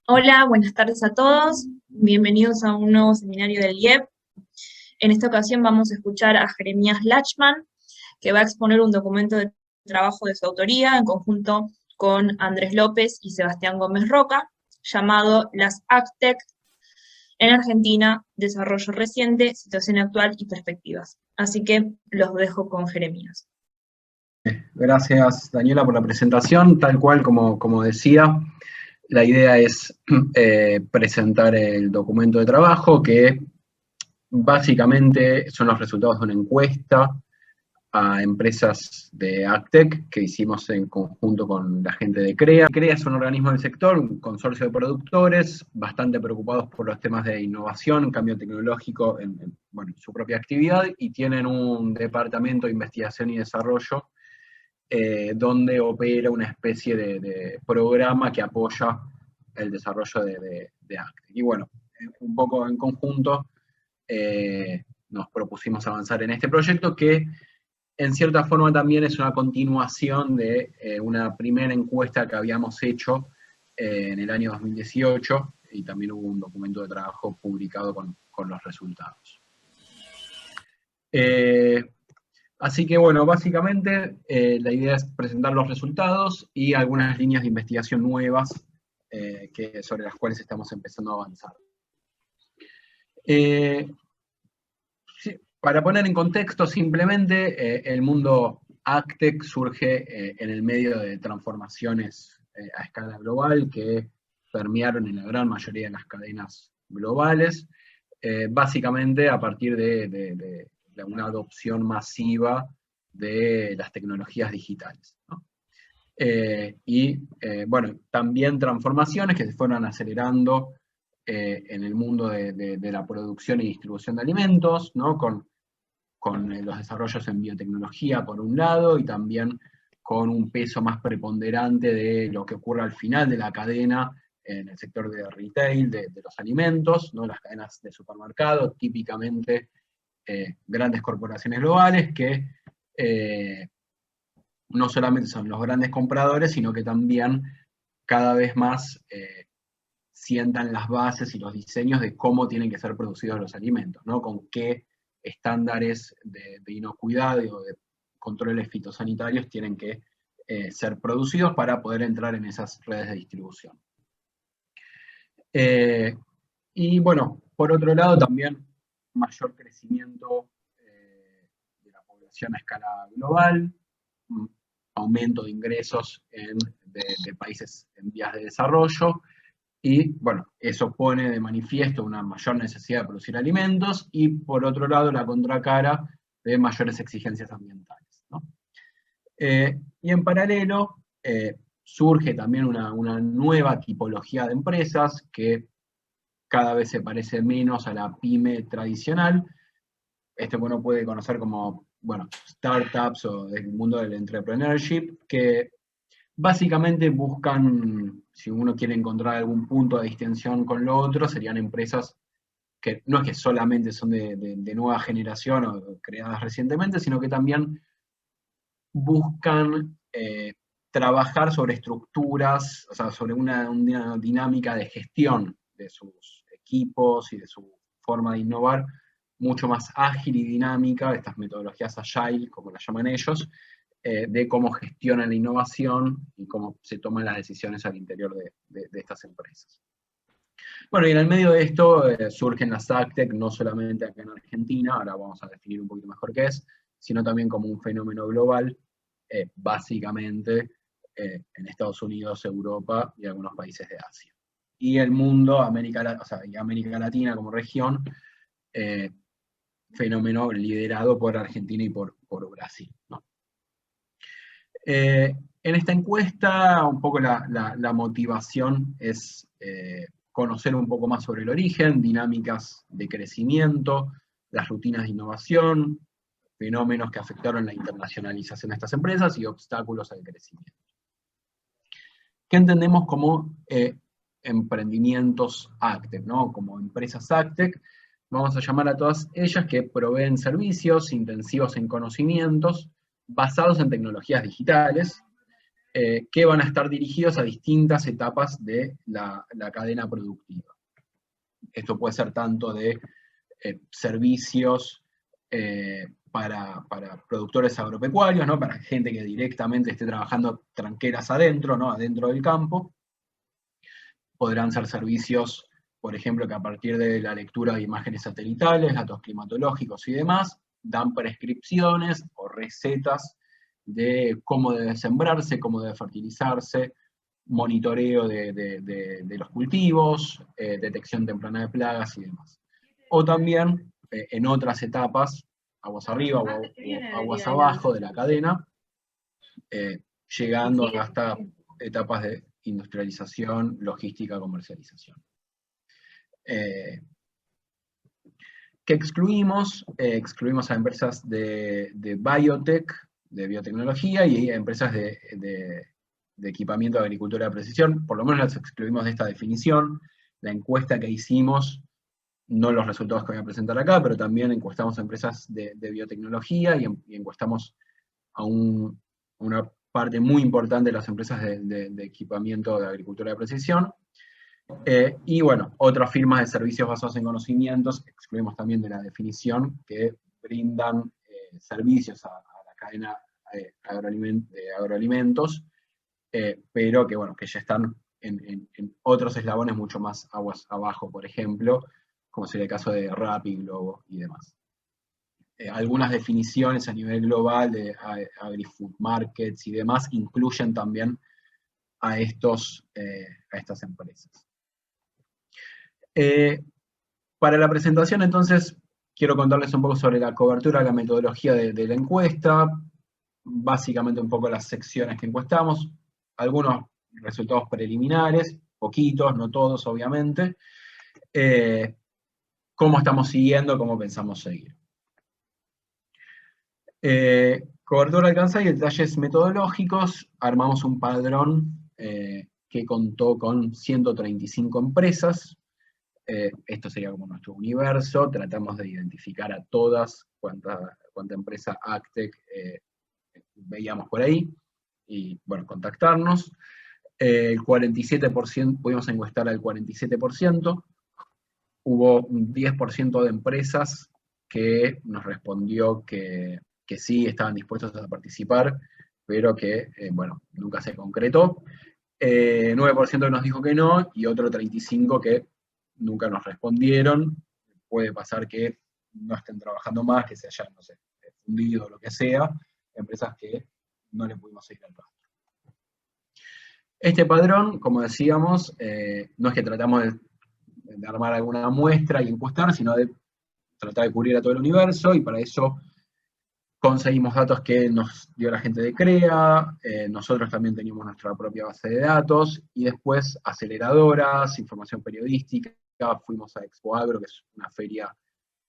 Hola, buenas tardes a todos. Bienvenidos a un nuevo seminario del IEP. En esta ocasión vamos a escuchar a Jeremías Lachman, que va a exponer un documento de trabajo de su autoría en conjunto con Andrés López y Sebastián Gómez Roca, llamado Las AgTech en Argentina, desarrollo reciente, situación actual y perspectivas. Así que los dejo con Jeremías. Gracias, Daniela, por la presentación. Tal cual como decía, la idea es presentar el documento de trabajo, que básicamente son los resultados de una encuesta a empresas de AgTech que hicimos en conjunto con la gente de CREA. CREA es un organismo del sector, un consorcio de productores, bastante preocupados por los temas de innovación, cambio tecnológico en su propia actividad, y tienen un departamento de investigación y desarrollo donde opera una especie de programa que apoya el desarrollo de AgTech. Y bueno, un poco en conjunto nos propusimos avanzar en este proyecto, que en cierta forma también es una continuación de una primera encuesta que habíamos hecho en el año 2018, y también hubo un documento de trabajo publicado con los resultados. Así que bueno, básicamente la idea es presentar los resultados y algunas líneas de investigación nuevas sobre las cuales estamos empezando a avanzar. Para poner en contexto simplemente, el mundo AgTech surge en el medio de transformaciones a escala global que permearon en la gran mayoría de las cadenas globales, básicamente a partir de una adopción masiva de las tecnologías digitales, ¿no? Bueno, también transformaciones que se fueron acelerando en el mundo de la producción y distribución de alimentos, ¿no? Con los desarrollos en biotecnología por un lado, y también con un peso más preponderante de lo que ocurre al final de la cadena en el sector de retail, de los alimentos, ¿no? Las cadenas de supermercado, típicamente grandes corporaciones globales que no solamente son los grandes compradores, sino que también cada vez más sientan las bases y los diseños de cómo tienen que ser producidos los alimentos, ¿no? Con qué estándares de inocuidad o de controles fitosanitarios tienen que ser producidos para poder entrar en esas redes de distribución. Y bueno, por otro lado también mayor crecimiento de la población a escala global, aumento de ingresos de países en vías de desarrollo, y bueno, eso pone de manifiesto una mayor necesidad de producir alimentos, y por otro lado la contracara de mayores exigencias ambientales, ¿no? Y en paralelo surge también una nueva tipología de empresas que cada vez se parece menos a la pyme tradicional. Esto uno puede conocer como, bueno, startups o del mundo del entrepreneurship, que básicamente buscan, si uno quiere encontrar algún punto de distinción con lo otro, serían empresas que no es que solamente son de nueva generación o creadas recientemente, sino que también buscan trabajar sobre estructuras, o sea, sobre una dinámica de gestión de sus equipos y de su forma de innovar mucho más ágil y dinámica, estas metodologías agile, como las llaman ellos, de cómo gestionan la innovación y cómo se toman las decisiones al interior de estas empresas. Bueno, y en el medio de esto surgen las AgTech, no solamente acá en Argentina, ahora vamos a definir un poquito mejor qué es, sino también como un fenómeno global, básicamente en Estados Unidos, Europa y algunos países de Asia. Y el mundo, América Latina como región, fenómeno liderado por Argentina y por Brasil, ¿no? En esta encuesta, un poco la motivación es conocer un poco más sobre el origen, dinámicas de crecimiento, las rutinas de innovación, fenómenos que afectaron la internacionalización de estas empresas y obstáculos al crecimiento. ¿Qué entendemos como emprendimientos AgTech, ¿no? Como empresas AgTech, vamos a llamar a todas ellas que proveen servicios intensivos en conocimientos basados en tecnologías digitales, que van a estar dirigidos a distintas etapas de la cadena productiva. Esto puede ser tanto de servicios para productores agropecuarios, ¿no? Para gente que directamente esté trabajando tranqueras adentro, ¿no? Adentro del campo. Podrán ser servicios, por ejemplo, que a partir de la lectura de imágenes satelitales, datos climatológicos y demás, dan prescripciones o recetas de cómo debe sembrarse, cómo debe fertilizarse, monitoreo de los cultivos, detección temprana de plagas y demás. O también, en otras etapas, aguas arriba o aguas abajo de la cadena, llegando hasta etapas de industrialización, logística, comercialización. ¿Qué excluimos? Excluimos a empresas de biotech, de biotecnología, y a empresas de equipamiento de agricultura de precisión. Por lo menos las excluimos de esta definición. La encuesta que hicimos, no los resultados que voy a presentar acá, pero también encuestamos a empresas de biotecnología y encuestamos a una parte muy importante de las empresas de equipamiento de agricultura de precisión. Y bueno, otras firmas de servicios basados en conocimientos, excluimos también de la definición, que brindan servicios a la cadena de agroalimentos, pero que, bueno, que ya están en otros eslabones mucho más aguas abajo, por ejemplo, como sería el caso de Rappi, Globo y demás. Algunas definiciones a nivel global de agri-food markets y demás incluyen también a estas empresas. Para la presentación, entonces, quiero contarles un poco sobre la cobertura, la metodología de la encuesta, básicamente un poco las secciones que encuestamos, algunos resultados preliminares, poquitos, no todos, obviamente, cómo estamos siguiendo, cómo pensamos seguir. Cobertura alcanzada y detalles metodológicos. Armamos un padrón que contó con 135 empresas. Esto sería como nuestro universo. Tratamos de identificar a todas, cuánta empresa Actec veíamos por ahí, y bueno, contactarnos. El 47%, pudimos encuestar al 47%. Hubo un 10% de empresas que nos respondió que sí estaban dispuestos a participar, pero que, bueno, nunca se concretó. 9% nos dijo que no, y otro 35% que nunca nos respondieron. Puede pasar que no estén trabajando más, que se hayan, no sé, fundido o lo que sea, empresas que no le pudimos seguir al rastro. Este padrón, como decíamos, no es que tratamos de armar alguna muestra y encuestar, sino de tratar de cubrir a todo el universo, y para eso conseguimos datos que nos dio la gente de CREA, nosotros también teníamos nuestra propia base de datos, y después aceleradoras, información periodística, fuimos a Expo Agro, que es una feria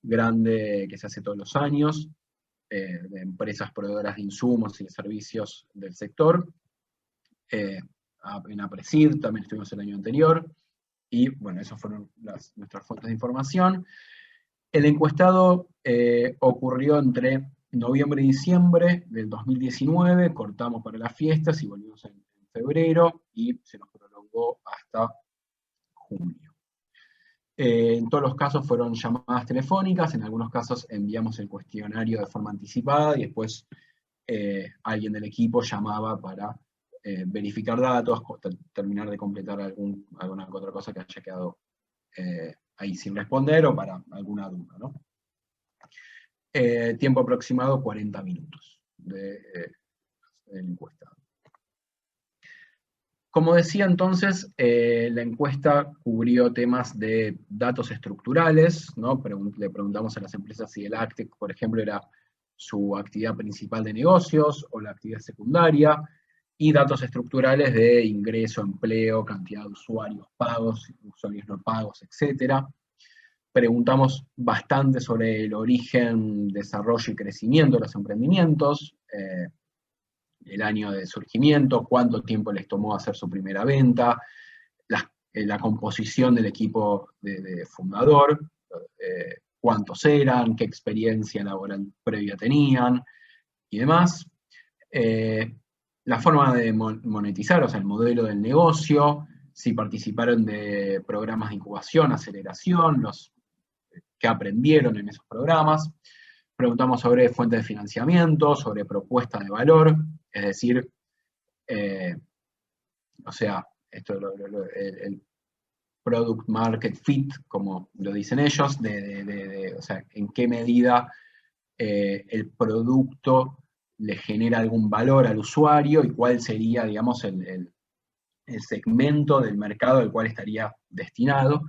grande que se hace todos los años, de empresas proveedoras de insumos y de servicios del sector. En APRESID también estuvimos el año anterior, y bueno, esas fueron nuestras fuentes de información. El encuestado ocurrió entre noviembre y diciembre del 2019, cortamos para las fiestas y volvimos en febrero, y se nos prolongó hasta junio. En todos los casos fueron llamadas telefónicas, en algunos casos enviamos el cuestionario de forma anticipada, y después alguien del equipo llamaba para verificar datos, terminar de completar alguna otra cosa que haya quedado ahí sin responder, o para alguna duda, ¿no? Tiempo aproximado 40 minutos del encuestado. Como decía entonces, la encuesta cubrió temas de datos estructurales, ¿no? Le preguntamos a las empresas si el Actec, por ejemplo, era su actividad principal de negocios o la actividad secundaria, y datos estructurales de ingreso, empleo, cantidad de usuarios pagos, usuarios no pagos, etc. Preguntamos bastante sobre el origen, desarrollo y crecimiento de los emprendimientos, el año de surgimiento, cuánto tiempo les tomó hacer su primera venta, la composición del equipo de fundador, cuántos eran, qué experiencia laboral previa tenían y demás. la forma de monetizar, o sea, el modelo del negocio, si participaron de programas de incubación, aceleración, qué aprendieron en esos programas. Preguntamos sobre fuentes de financiamiento, sobre propuesta de valor, es decir, o sea, el product market fit, como lo dicen ellos, o sea, en qué medida el producto le genera algún valor al usuario y cuál sería, digamos, el segmento del mercado al cual estaría destinado.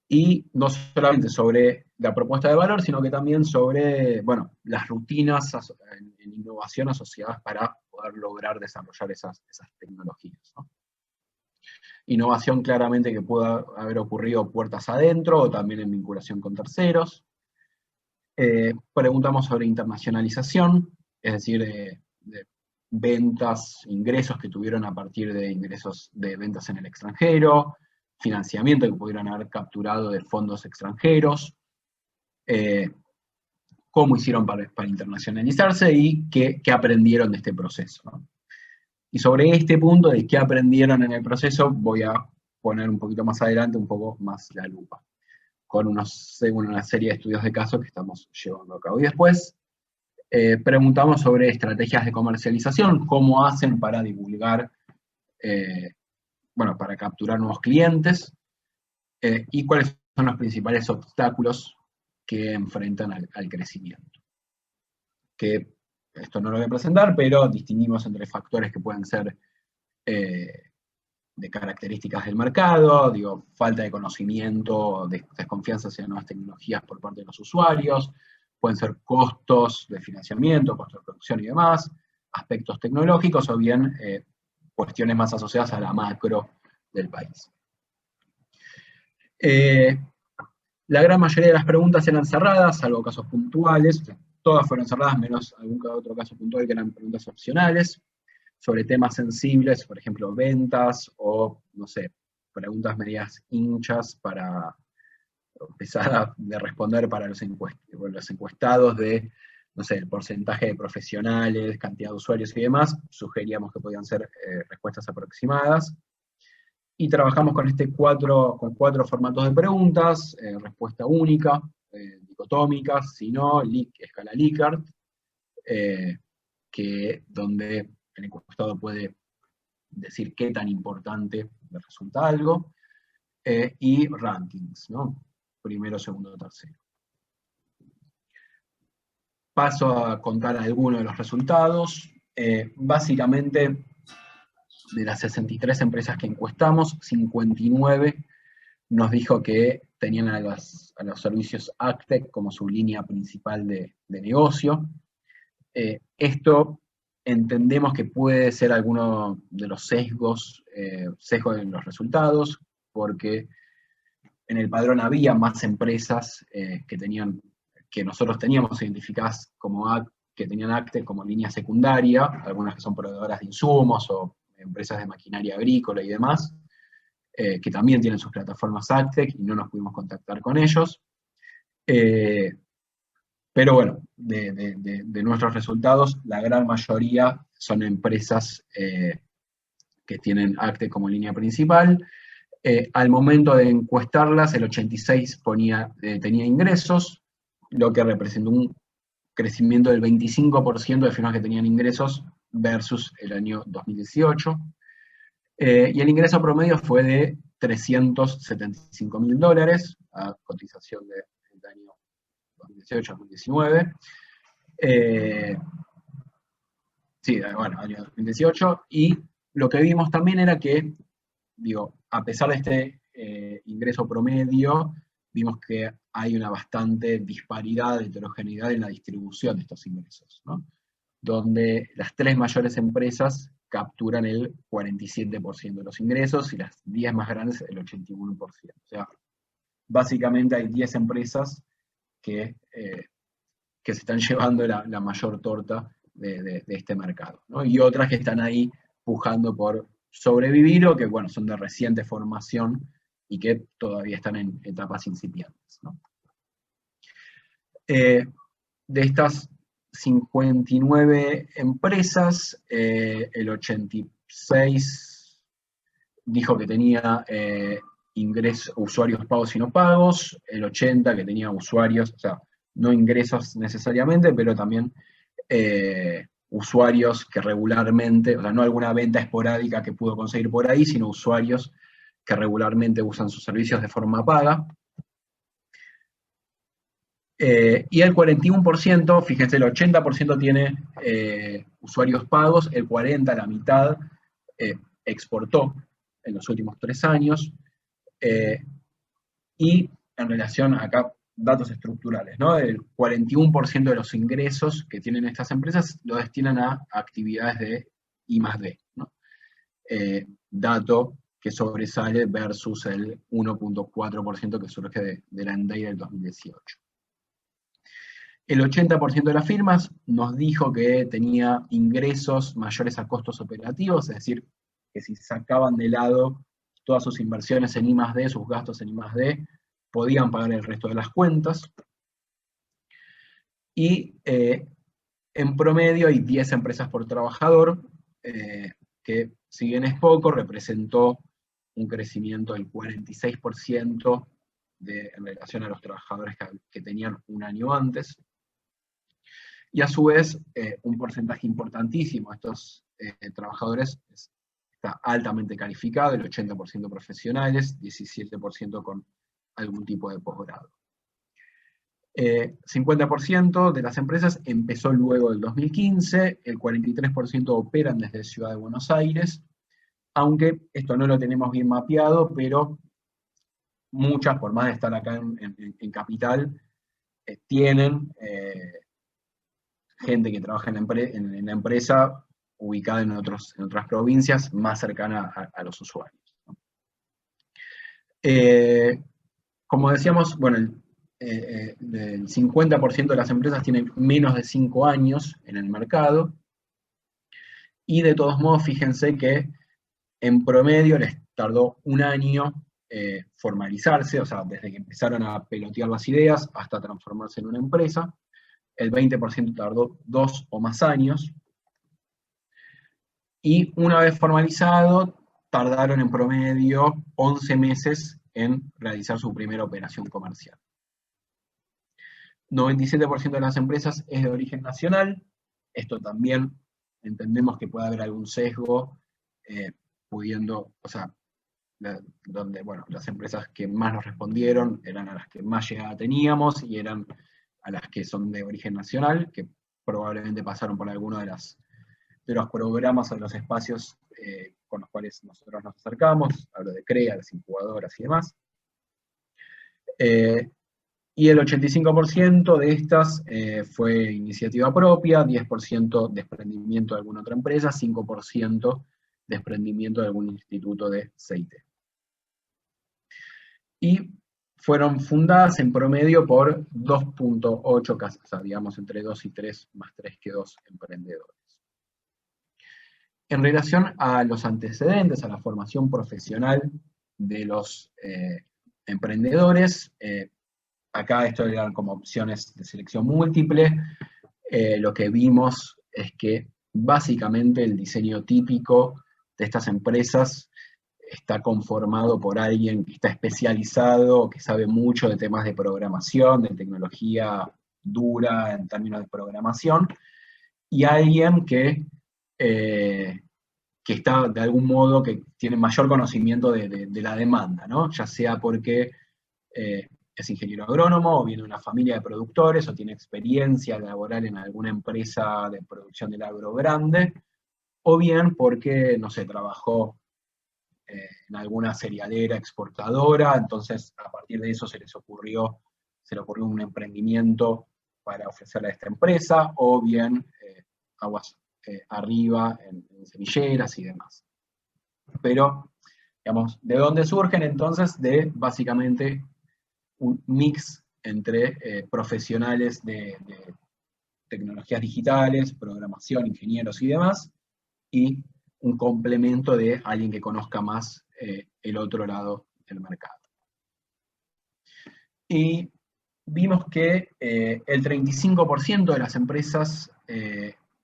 Y no solamente sobre la propuesta de valor, sino que también sobre, bueno, las rutinas en innovación asociadas para poder lograr desarrollar esas tecnologías, ¿no? Innovación claramente que pueda haber ocurrido puertas adentro o también en vinculación con terceros. Preguntamos sobre internacionalización, es decir, de ventas, ingresos que tuvieron a partir de ingresos de ventas en el extranjero, financiamiento que pudieron haber capturado de fondos extranjeros, cómo hicieron para internacionalizarse y qué aprendieron de este proceso, ¿no? Y sobre este punto de qué aprendieron en el proceso voy a poner un poquito más adelante un poco más la lupa, con una serie de estudios de caso que estamos llevando a cabo. Y después preguntamos sobre estrategias de comercialización, cómo hacen para divulgar, bueno, para capturar nuevos clientes, y cuáles son los principales obstáculos que enfrentan al crecimiento. Que esto no lo voy a presentar, pero distinguimos entre factores que pueden ser de características del mercado, digo, falta de conocimiento, desconfianza hacia nuevas tecnologías por parte de los usuarios, pueden ser costos de financiamiento, costos de producción y demás, aspectos tecnológicos o bien cuestiones más asociadas a la macro del país. La gran mayoría de las preguntas eran cerradas, salvo casos puntuales, o sea, todas fueron cerradas, menos algún otro caso puntual que eran preguntas opcionales, sobre temas sensibles, por ejemplo, ventas, o, no sé, preguntas medias hinchas para empezar de responder para los encuestados de, no sé, el porcentaje de profesionales, cantidad de usuarios y demás, sugeríamos que podían ser respuestas aproximadas. Y trabajamos con cuatro formatos de preguntas, respuesta única, dicotómicas, si no, escala Likert, donde el encuestado puede decir qué tan importante le resulta algo, y rankings, ¿no? Primero, segundo, tercero. Paso a contar algunos de los resultados. Básicamente, de las 63 empresas que encuestamos, 59 nos dijo que tenían a los servicios Actec como su línea principal de negocio. Esto entendemos que puede ser alguno de los sesgos en los resultados, porque en el padrón había más empresas que nosotros teníamos identificadas que tenían Actec como línea secundaria, algunas que son proveedoras de insumos o empresas de maquinaria agrícola y demás, que también tienen sus plataformas Actec y no nos pudimos contactar con ellos. Pero bueno, de nuestros resultados, la gran mayoría son empresas que tienen Actec como línea principal. Al momento de encuestarlas, el 86 tenía ingresos, lo que representó un crecimiento del 25% de firmas que tenían ingresos versus el año 2018. Y el ingreso promedio fue de $375.000 a cotización del año 2018-2019. Sí, bueno, año 2018. Y lo que vimos también era que, digo, a pesar de este ingreso promedio, vimos que hay una bastante disparidad, heterogeneidad en la distribución de estos ingresos, ¿no? Donde las 3 mayores empresas capturan el 47% de los ingresos y las 10 más grandes el 81%. O sea, básicamente hay 10 empresas que se están llevando la mayor torta de este mercado, ¿no? Y otras que están ahí pujando por sobrevivir o que, bueno, son de reciente formación y que todavía están en etapas incipientes, ¿no? De estas 59 empresas, el 86 dijo que tenía usuarios pagos y no pagos, el 80 que tenía usuarios, o sea, no ingresos necesariamente, pero también usuarios que regularmente, o sea, no alguna venta esporádica que pudo conseguir por ahí, sino usuarios que regularmente usan sus servicios de forma paga. Y el 41%, fíjense, el 80% tiene usuarios pagos, el 40%, la mitad, exportó en los últimos 3 años. Y en relación, acá, datos estructurales, ¿no? El 41% de los ingresos que tienen estas empresas lo destinan a actividades de I+D, ¿no? Dato que sobresale versus el 1.4% que surge de la ENDEI del 2018. El 80% de las firmas nos dijo que tenía ingresos mayores a costos operativos, es decir, que si sacaban de lado todas sus inversiones en I+D, sus gastos en I+D, podían pagar el resto de las cuentas. Y en promedio hay 10 empresas por trabajador, que si bien es poco, representó un crecimiento del 46% en relación a los trabajadores que tenían un año antes. Y a su vez, un porcentaje importantísimo de estos trabajadores está altamente calificado, el 80% profesionales, 17% con algún tipo de posgrado. 50% de las empresas empezó luego del 2015, el 43% operan desde Ciudad de Buenos Aires, aunque esto no lo tenemos bien mapeado, pero muchas, por más de estar acá en Capital, tienen gente que trabaja en la empresa ubicada en otras provincias más cercana a los usuarios, ¿no? Como decíamos, bueno, el 50% de las empresas tienen menos de 5 años en el mercado, y de todos modos, fíjense que en promedio les tardó un año formalizarse, o sea, desde que empezaron a pelotear las ideas hasta transformarse en una empresa. El 20% tardó 2 o más años, y una vez formalizado, tardaron en promedio 11 meses en realizar su primera operación comercial. 97% de las empresas es de origen nacional. Esto también entendemos que puede haber algún sesgo, pudiendo, o sea, donde, bueno, las empresas que más nos respondieron eran a las que más llegada teníamos y eran a las que son de origen nacional, que probablemente pasaron por alguno de los programas o de los espacios con los cuales nosotros nos acercamos, hablo de CREA, las incubadoras y demás. Y el 85% de estas fue iniciativa propia, 10% desprendimiento de alguna otra empresa, 5% desprendimiento de algún instituto de CIT. Y fueron fundadas en promedio por 2.8 casas, o sea, digamos entre 2 y 3, más 3 que 2 emprendedores. En relación a los antecedentes, a la formación profesional de los emprendedores, acá esto eran como opciones de selección múltiple. Lo que vimos es que básicamente el diseño típico de estas empresas está conformado por alguien que está especializado, que sabe mucho de temas de programación, de tecnología dura en términos de programación, y alguien que está de algún modo, que tiene mayor conocimiento de la demanda, ¿no? Ya sea porque es ingeniero agrónomo, o viene de una familia de productores, o tiene experiencia laboral en alguna empresa de producción del agro grande, o bien porque, no sé, trabajó en alguna cerealera exportadora, entonces a partir de eso se le ocurrió un emprendimiento para ofrecerle a esta empresa, o bien aguas arriba en semilleras y demás. Pero, digamos, ¿de dónde surgen entonces? De básicamente un mix entre profesionales de tecnologías digitales, programación, ingenieros y demás, y un complemento de alguien que conozca más el otro lado del mercado. Y vimos que el 35% de las empresas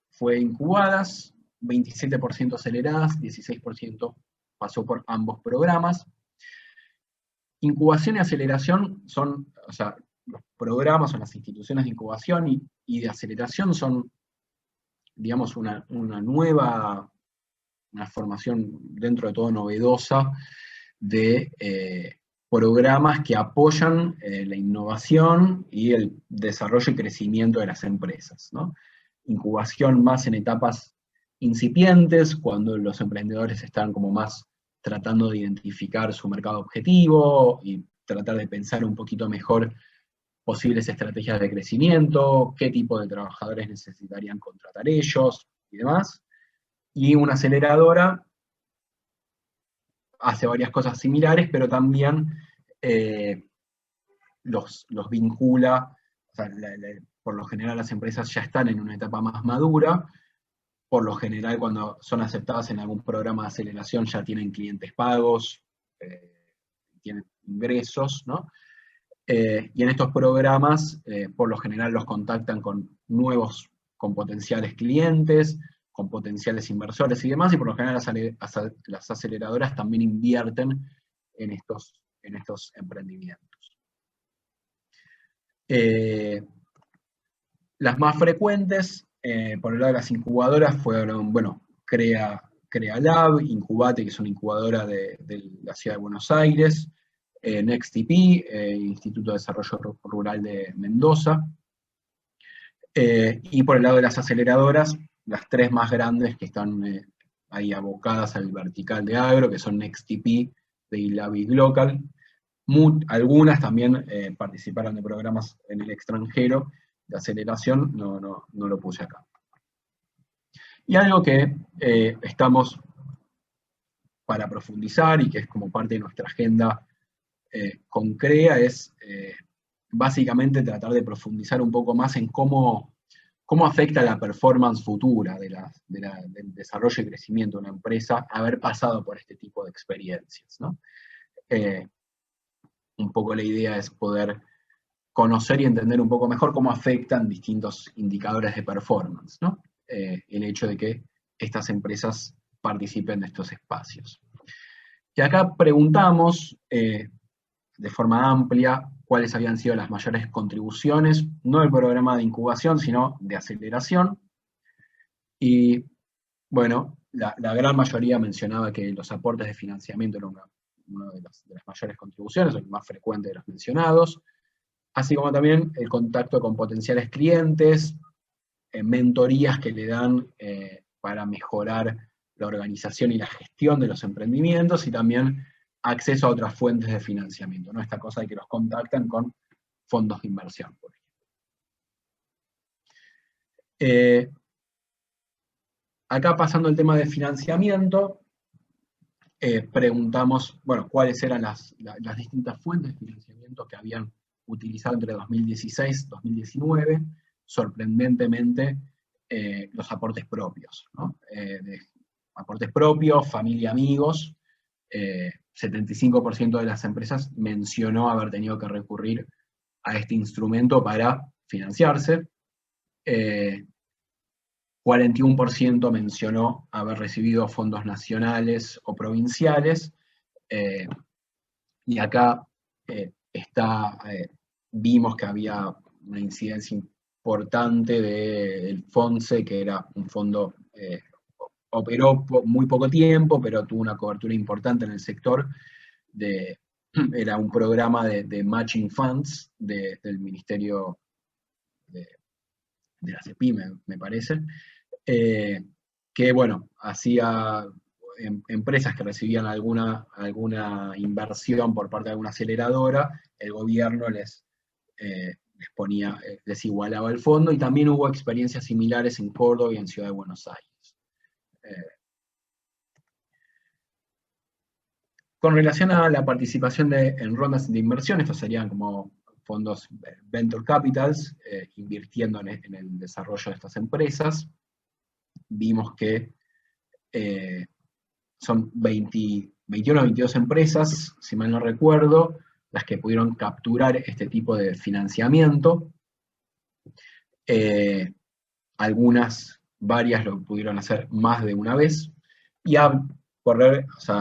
fue incubadas, 27% aceleradas, 16% pasó por ambos programas. Incubación y aceleración son, o sea, los programas o las instituciones de incubación y de aceleración son, digamos, una nueva, una formación dentro de todo novedosa de programas que apoyan la innovación y el desarrollo y crecimiento de las empresas, ¿no? Incubación más en etapas incipientes, cuando los emprendedores están como más tratando de identificar su mercado objetivo y tratar de pensar un poquito mejor posibles estrategias de crecimiento, qué tipo de trabajadores necesitarían contratar ellos y demás. Y una aceleradora hace varias cosas similares, pero también los vincula, o sea, por lo general las empresas ya están en una etapa más madura, por lo general cuando son aceptadas en algún programa de aceleración ya tienen clientes pagos, tienen ingresos, ¿no? Y en estos programas, por lo general los contactan con con potenciales clientes, con potenciales inversores y demás, y por lo general las aceleradoras también invierten en estos emprendimientos. Las más frecuentes, por el lado de las incubadoras, fueron, bueno, Crea Lab, Incubate, que es una incubadora de la ciudad de Buenos Aires, NextIP, Instituto de Desarrollo Rural de Mendoza, y por el lado de las aceleradoras, las tres más grandes que están ahí abocadas al vertical de agro, que son NextIP, de ILABI Local. Algunas también participaron de programas en el extranjero de aceleración, no lo puse acá. Y algo que estamos para profundizar y que es como parte de nuestra agenda con CREA es básicamente tratar de profundizar un poco más en cómo afecta la performance futura del desarrollo y crecimiento de una empresa haber pasado por este tipo de experiencias, ¿no? Un poco la idea es poder conocer y entender un poco mejor cómo afectan distintos indicadores de performance, ¿no? El hecho de que estas empresas participen de estos espacios. Y acá preguntamos de forma amplia cuáles habían sido las mayores contribuciones, no del programa de incubación, sino de aceleración. Y bueno, la gran mayoría mencionaba que los aportes de financiamiento eran una de las mayores contribuciones, el más frecuente de los mencionados, así como también el contacto con potenciales clientes, mentorías que le dan para mejorar la organización y la gestión de los emprendimientos, y también acceso a otras fuentes de financiamiento, ¿no? Esta cosa de que los contactan con fondos de inversión, por ejemplo. Acá pasando al tema de financiamiento, preguntamos, bueno, cuáles eran las distintas fuentes de financiamiento que habían utilizado entre 2016 y 2019. Sorprendentemente, los aportes propios, ¿no? Aportes propios, familia, amigos. 75% de las empresas mencionó haber tenido que recurrir a este instrumento para financiarse. 41% mencionó haber recibido fondos nacionales o provinciales, y acá vimos que había una incidencia importante del FONSE, que era un fondo, operó muy poco tiempo, pero tuvo una cobertura importante en el sector, era un programa de matching funds del Ministerio de la CEPI, me parece, que bueno, hacía empresas que recibían alguna inversión por parte de alguna aceleradora, el gobierno les igualaba el fondo, y también hubo experiencias similares en Córdoba y en Ciudad de Buenos Aires. Con relación a la participación en rondas de inversión, estos serían como fondos venture capitals, invirtiendo en el desarrollo de estas empresas. Vimos que son 21 o 22 empresas, si mal no recuerdo, las que pudieron capturar este tipo de financiamiento. Varias lo pudieron hacer más de una vez, y a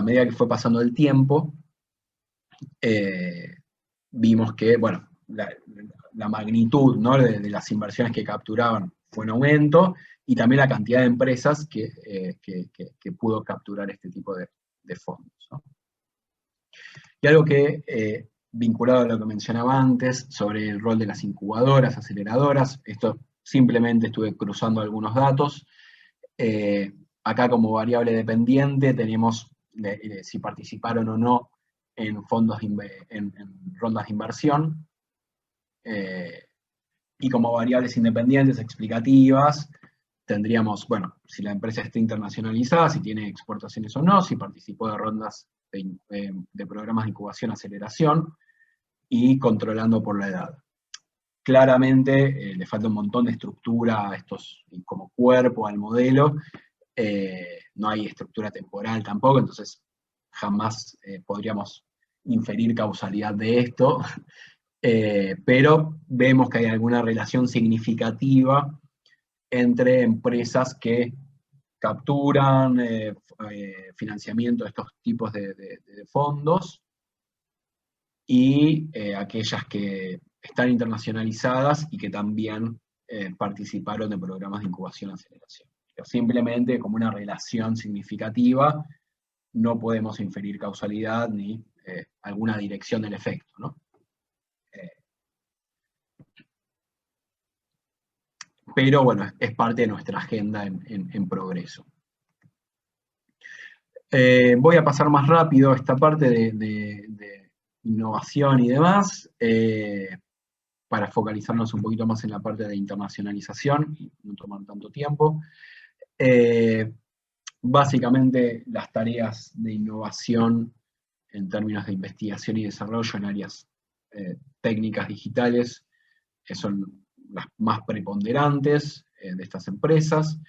medida que fue pasando el tiempo, vimos que, bueno, la magnitud, ¿no?, de las inversiones que capturaban fue en aumento, y también la cantidad de empresas que pudo capturar este tipo de fondos, ¿no? Y algo que, vinculado a lo que mencionaba antes, sobre el rol de las incubadoras, aceleradoras, esto simplemente estuve cruzando algunos datos. Acá como variable dependiente tenemos si participaron o no en rondas de inversión, y como variables independientes explicativas tendríamos, bueno, si la empresa está internacionalizada, si tiene exportaciones o no, si participó de rondas de programas de incubación, aceleración, y controlando por la edad. Claramente le falta un montón de estructura a estos, como cuerpo al modelo, no hay estructura temporal tampoco, entonces jamás podríamos inferir causalidad de esto, pero vemos que hay alguna relación significativa entre empresas que capturan financiamiento de estos tipos de fondos y aquellas que están internacionalizadas y que también participaron de programas de incubación y aceleración. Pero simplemente como una relación significativa no podemos inferir causalidad ni alguna dirección del efecto, ¿no? Pero bueno, es parte de nuestra agenda en progreso. Voy a pasar más rápido esta parte de innovación y demás, para focalizarnos un poquito más en la parte de internacionalización y no tomar tanto tiempo. Básicamente las tareas de innovación en términos de investigación y desarrollo en áreas técnicas digitales son las más preponderantes de estas empresas.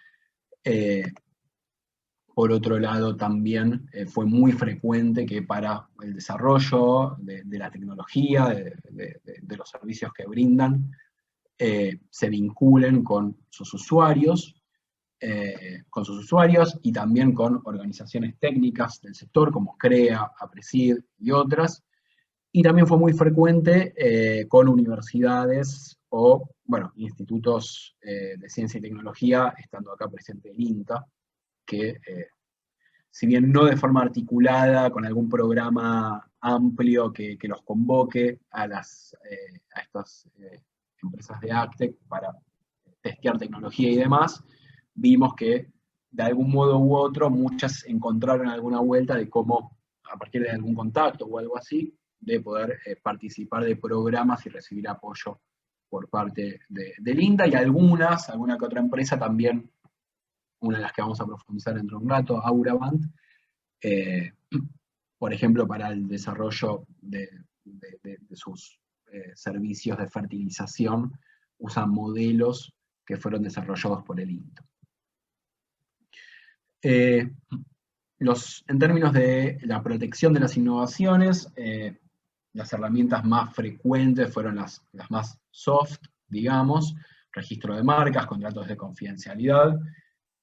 Por otro lado, también fue muy frecuente que para el desarrollo de la tecnología, de los servicios que brindan, se vinculen con sus usuarios y también con organizaciones técnicas del sector como CREA, APRESID y otras. Y también fue muy frecuente con universidades o, bueno, institutos de ciencia y tecnología, estando acá presente el INTA, que si bien no de forma articulada, con algún programa amplio que los convoque a estas empresas de ACTEC para testear tecnología y demás, vimos que de algún modo u otro muchas encontraron alguna vuelta de cómo, a partir de algún contacto o algo así, de poder participar de programas y recibir apoyo por parte del INTA, y alguna que otra empresa también, una de las que vamos a profundizar dentro de un rato, Auravant, por ejemplo, para el desarrollo de sus servicios de fertilización, usan modelos que fueron desarrollados por el INTA. En términos de la protección de las innovaciones, las herramientas más frecuentes fueron las más soft, digamos: registro de marcas, contratos de confidencialidad,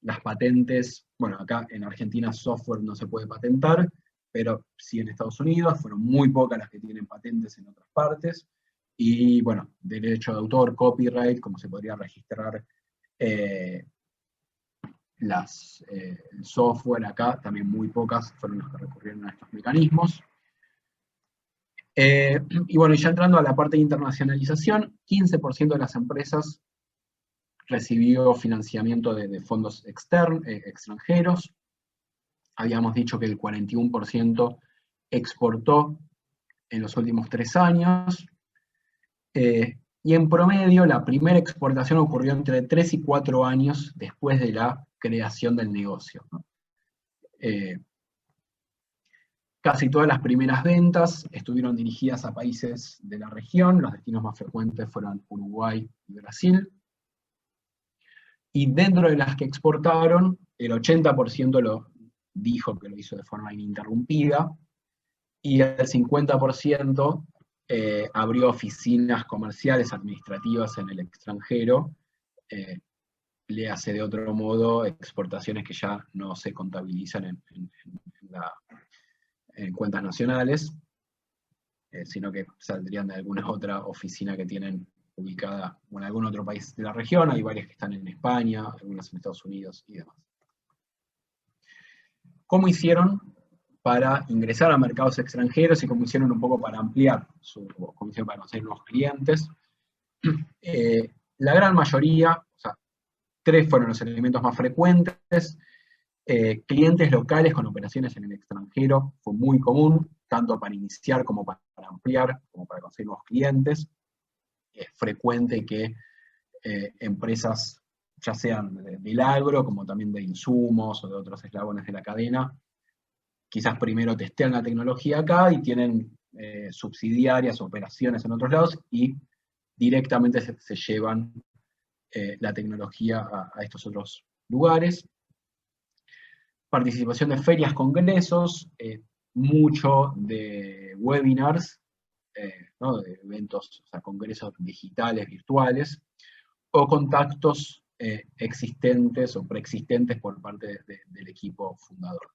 las patentes. Bueno, acá en Argentina software no se puede patentar, pero sí en Estados Unidos, fueron muy pocas las que tienen patentes en otras partes, y bueno, derecho de autor, copyright, como se podría registrar el software acá, también muy pocas fueron las que recurrieron a estos mecanismos. Y bueno, ya entrando a la parte de internacionalización, 15% de las empresas recibió financiamiento de fondos extranjeros. Habíamos dicho que el 41% exportó en los últimos 3 años. Y en promedio, la primera exportación ocurrió entre 3 y 4 años después de la creación del negocio, ¿no? Casi todas las primeras ventas estuvieron dirigidas a países de la región. Los destinos más frecuentes fueron Uruguay y Brasil. Y dentro de las que exportaron, el 80% dijo que lo hizo de forma ininterrumpida, y el 50% abrió oficinas comerciales, administrativas en el extranjero, le hace de otro modo exportaciones que ya no se contabilizan en cuentas nacionales, sino que saldrían de alguna otra oficina que tienen ubicada en algún otro país de la región. Hay varias que están en España, algunas en Estados Unidos y demás. ¿Cómo hicieron para ingresar a mercados extranjeros y cómo hicieron un poco para ampliar cómo hicieron para conseguir nuevos clientes? La gran mayoría, o sea, 3 fueron los elementos más frecuentes. Clientes locales con operaciones en el extranjero fue muy común, tanto para iniciar como para ampliar, como para conseguir nuevos clientes. Es frecuente que empresas, ya sean del agro, como también de insumos o de otros eslabones de la cadena, quizás primero testean la tecnología acá y tienen subsidiarias, operaciones en otros lados, y directamente se llevan la tecnología a estos otros lugares. Participación de ferias, congresos, mucho de webinars, ¿no? De eventos, o sea, congresos digitales, virtuales, o contactos existentes o preexistentes por parte del equipo fundador.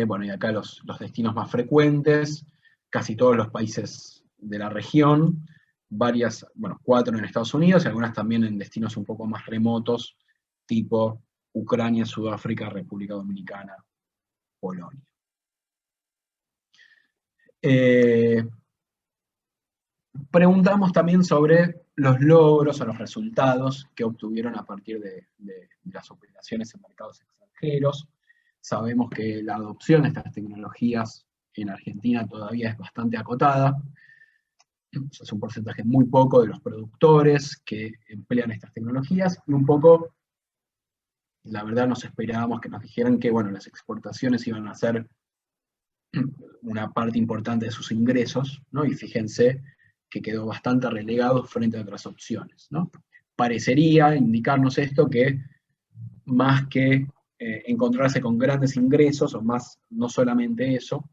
Bueno, y acá los destinos más frecuentes, casi todos los países de la región, 4 en Estados Unidos y algunas también en destinos un poco más remotos, tipo Ucrania, Sudáfrica, República Dominicana, Polonia. Preguntamos también sobre los logros o los resultados que obtuvieron a partir de las operaciones en mercados extranjeros. Sabemos que la adopción de estas tecnologías en Argentina todavía es bastante acotada. Es un porcentaje muy poco de los productores que emplean estas tecnologías, y un poco, la verdad, nos esperábamos que nos dijeran que, bueno, las exportaciones iban a ser una parte importante de sus ingresos, ¿no? Y fíjense que quedó bastante relegado frente a otras opciones, ¿no? Parecería indicarnos esto que más que encontrarse con grandes ingresos, o más, no solamente eso,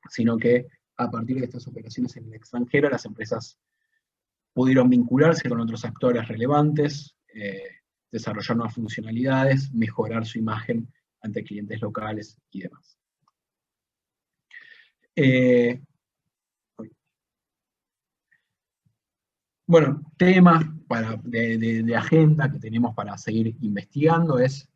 sino que a partir de estas operaciones en el extranjero, las empresas pudieron vincularse con otros actores relevantes, desarrollar nuevas funcionalidades, mejorar su imagen ante clientes locales y demás. Bueno, temas de agenda que tenemos para seguir investigando es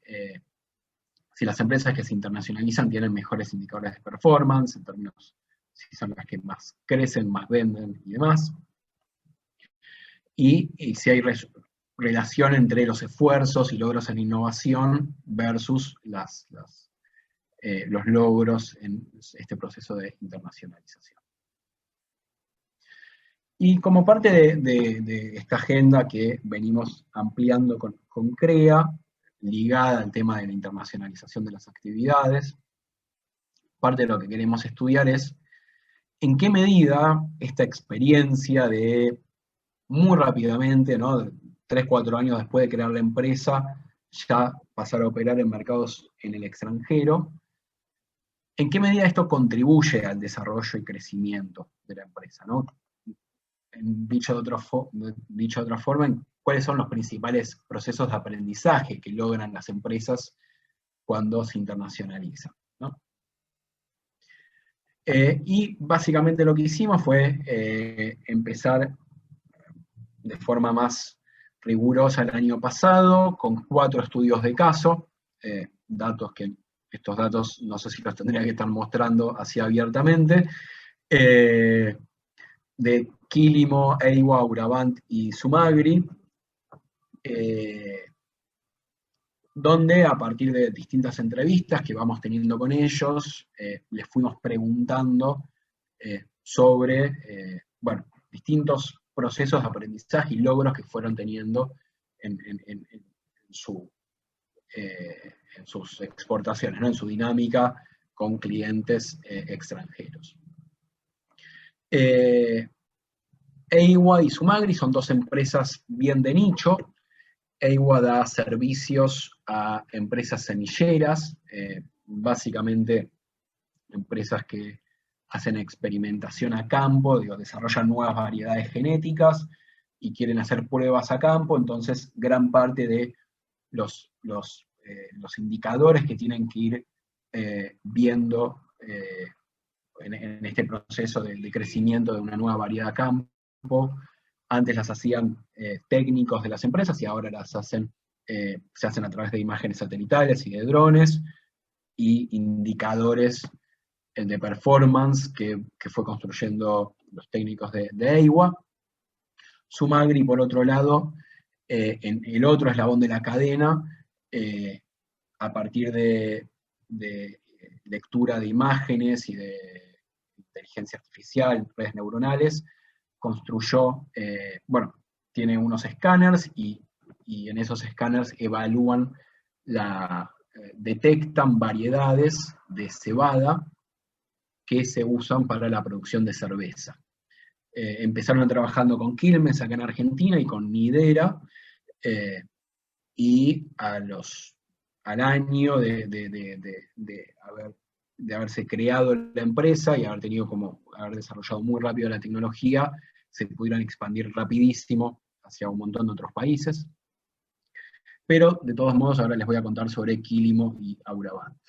si las empresas que se internacionalizan tienen mejores indicadores de performance, en términos si son las que más crecen, más venden y demás. Y si hay relación entre los esfuerzos y logros en innovación versus los logros en este proceso de internacionalización. Y como parte de esta agenda que venimos ampliando con CREA, ligada al tema de la internacionalización de las actividades, parte de lo que queremos estudiar es en qué medida esta experiencia de muy rápidamente, ¿no? 3, 4 años después de crear la empresa, ya pasar a operar en mercados en el extranjero, ¿en qué medida esto contribuye al desarrollo y crecimiento de la empresa, ¿no? Dicho de otra forma, ¿cuáles son los principales procesos de aprendizaje que logran las empresas cuando se internacionalizan, ¿no? Y básicamente lo que hicimos fue empezar de forma más rigurosa el año pasado, con 4 estudios de caso, estos datos no sé si los tendría que estar mostrando así abiertamente, de Quilimo, Eiwa, Uravant y Sumagri, donde a partir de distintas entrevistas que vamos teniendo con ellos, les fuimos preguntando sobre, bueno, distintos procesos de aprendizaje y logros que fueron teniendo en sus exportaciones, ¿no? En su dinámica con clientes extranjeros. Eiwa y Sumagri son 2 empresas bien de nicho. Eiwa da servicios a empresas semilleras, básicamente empresas que hacen experimentación a campo, digo, desarrollan nuevas variedades genéticas y quieren hacer pruebas a campo, entonces gran parte de los indicadores que tienen que ir viendo en este proceso de crecimiento de una nueva variedad a campo. Antes las hacían técnicos de las empresas y ahora se hacen a través de imágenes satelitales y de drones, y indicadores de performance que fue construyendo los técnicos de EIWA. Sumagri, por otro lado, en el otro eslabón de la cadena, a partir de lectura de imágenes y de inteligencia artificial, redes neuronales, construyó, tiene unos escáneres y en esos escáneres evalúan detectan variedades de cebada que se usan para la producción de cerveza. Empezaron trabajando con Quilmes acá en Argentina y con Nidera, y al año de haberse creado la empresa y haber desarrollado muy rápido la tecnología, se pudieron expandir rapidísimo hacia un montón de otros países. Pero, de todos modos, ahora les voy a contar sobre Quilimo y Auravant.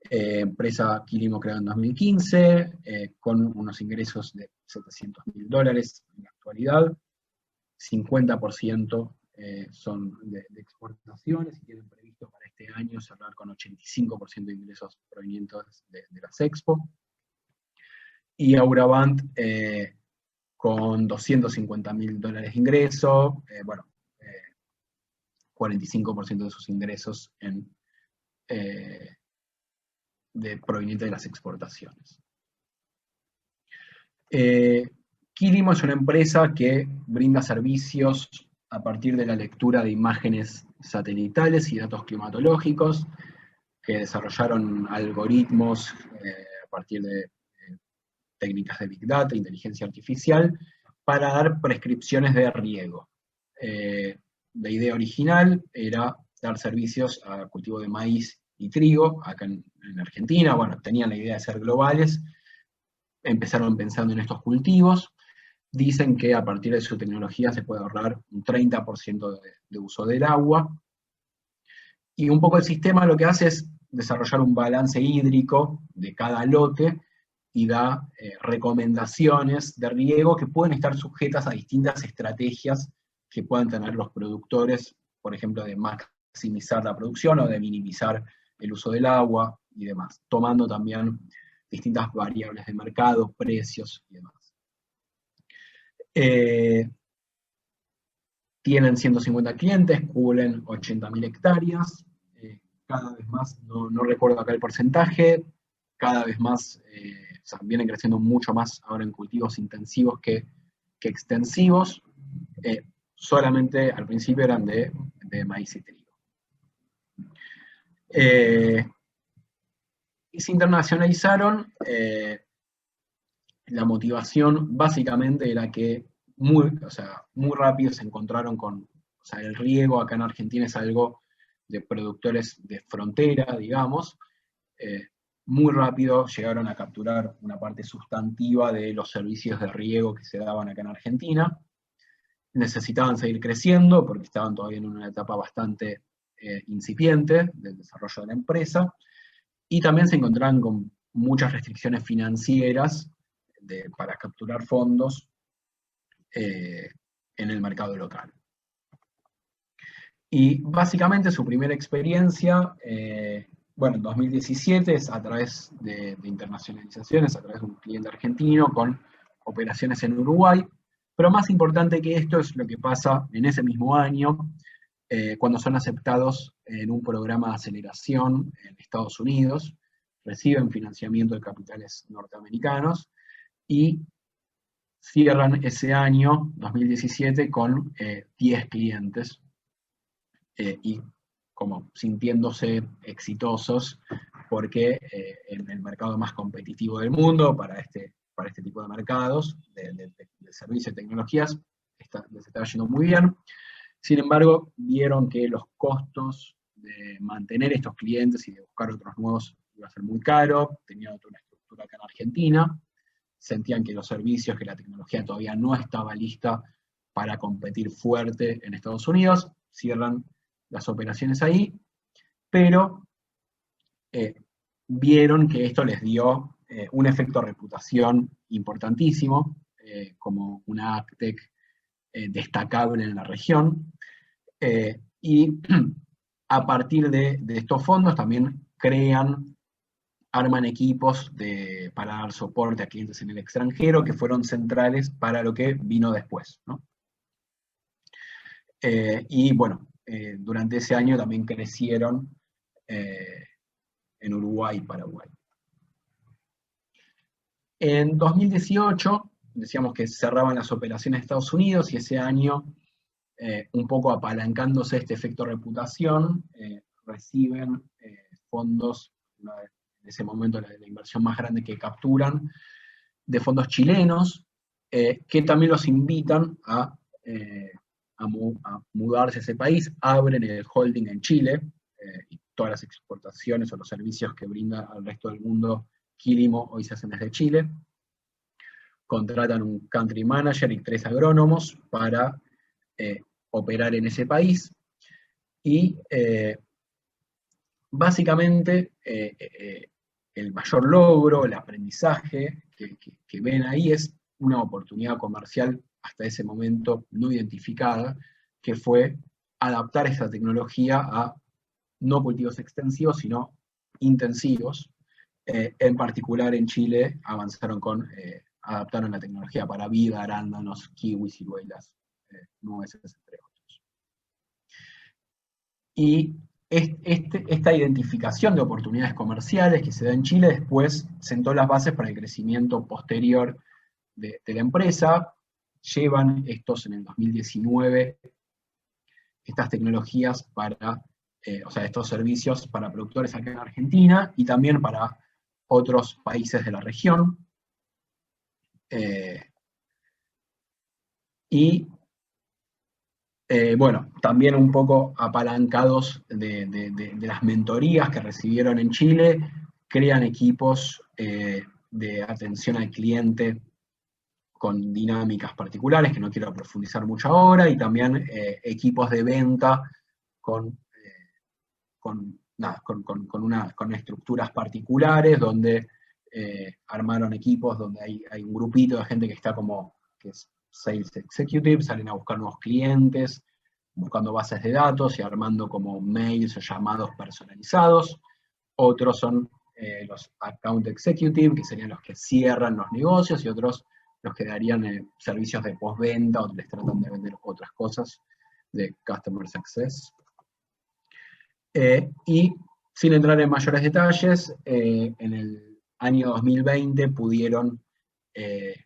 Empresa Quilimo creada en 2015, con unos ingresos de $700.000 en la actualidad, 50% son de exportaciones, y tienen previsto para este año cerrar con 85% de ingresos provenientes de las Expo. Y Auravant con $250.000 de ingreso, 45% de sus ingresos provenientes de las exportaciones. Quilimo es una empresa que brinda servicios a partir de la lectura de imágenes satelitales y datos climatológicos, que desarrollaron algoritmos a partir de técnicas de Big Data, inteligencia artificial, para dar prescripciones de riego. La idea original era dar servicios a cultivo de maíz y trigo, acá en Argentina. Tenían la idea de ser globales, empezaron pensando en estos cultivos. Dicen que a partir de su tecnología se puede ahorrar un 30% de uso del agua, y un poco el sistema lo que hace es desarrollar un balance hídrico de cada lote, y da recomendaciones de riego que pueden estar sujetas a distintas estrategias que puedan tener los productores, por ejemplo, de maximizar la producción o de minimizar el uso del agua y demás, tomando también distintas variables de mercado, precios y demás. Tienen 150 clientes, cubren 80.000 hectáreas, cada vez más, no recuerdo acá el porcentaje, cada vez más, vienen creciendo mucho más ahora en cultivos intensivos que extensivos. Solamente al principio eran de maíz y trigo. Y se internacionalizaron. La motivación básicamente era que muy rápido se encontraron con, el riego acá en Argentina es algo de productores de frontera, digamos. Muy rápido llegaron a capturar una parte sustantiva de los servicios de riego que se daban acá en Argentina. Necesitaban seguir creciendo porque estaban todavía en una etapa bastante incipiente del desarrollo de la empresa, y también se encontraban con muchas restricciones financieras para capturar fondos en el mercado local. Y básicamente su primera experiencia, en 2017, es a través de internacionalizaciones, a través de un cliente argentino con operaciones en Uruguay. Pero más importante que esto es lo que pasa en ese mismo año, cuando son aceptados en un programa de aceleración en Estados Unidos, reciben financiamiento de capitales norteamericanos, y cierran ese año, 2017, con 10 clientes, y como sintiéndose exitosos, porque en el mercado más competitivo del mundo, para este tipo de mercados, de servicios y tecnologías, les estaba yendo muy bien. Sin embargo, vieron que los costos de mantener estos clientes y de buscar otros nuevos iba a ser muy caro, tenían otra estructura huracán Argentina, sentían que los servicios, que la tecnología todavía no estaba lista para competir fuerte en Estados Unidos, cierran las operaciones ahí, pero vieron que esto les dio un efecto de reputación importantísimo, como una AgTech destacable en la región, y a partir de estos fondos también arman equipos para dar soporte a clientes en el extranjero que fueron centrales para lo que vino después, ¿no? Y bueno, durante ese año también crecieron en Uruguay y Paraguay. En 2018, decíamos que cerraban las operaciones de Estados Unidos y ese año, un poco apalancándose este efecto reputación, reciben fondos, en ese momento la inversión más grande que capturan, de fondos chilenos, que también los invitan a mudarse a ese país, abren el holding en Chile, y todas las exportaciones o los servicios que brinda al resto del mundo Quilimo hoy se hacen desde Chile. Contratan un country manager y 3 agrónomos para operar en ese país, y básicamente el mayor logro, el aprendizaje que ven ahí es una oportunidad comercial hasta ese momento no identificada, que fue adaptar esta tecnología a no cultivos extensivos, sino intensivos. En particular en Chile adaptaron la tecnología para vid, arándanos, kiwis, ciruelas, nueces, entre otros. Y esta identificación de oportunidades comerciales que se da en Chile después sentó las bases para el crecimiento posterior de la empresa. Llevan en el 2019 estas tecnologías estos servicios para productores acá en Argentina y también para otros países de la región. Bueno, también un poco apalancados de las mentorías que recibieron en Chile, crean equipos de atención al cliente con dinámicas particulares, que no quiero profundizar mucho ahora, y también equipos de venta con estructuras particulares, donde armaron equipos donde hay un grupito de gente que está que es Sales Executive, salen a buscar nuevos clientes, buscando bases de datos y armando como mails o llamados personalizados. Otros son los Account Executive, que serían los que cierran los negocios, y otros los que darían servicios de postventa o les tratan de vender otras cosas de Customer Success. Y sin entrar en mayores detalles, en el año 2020 pudieron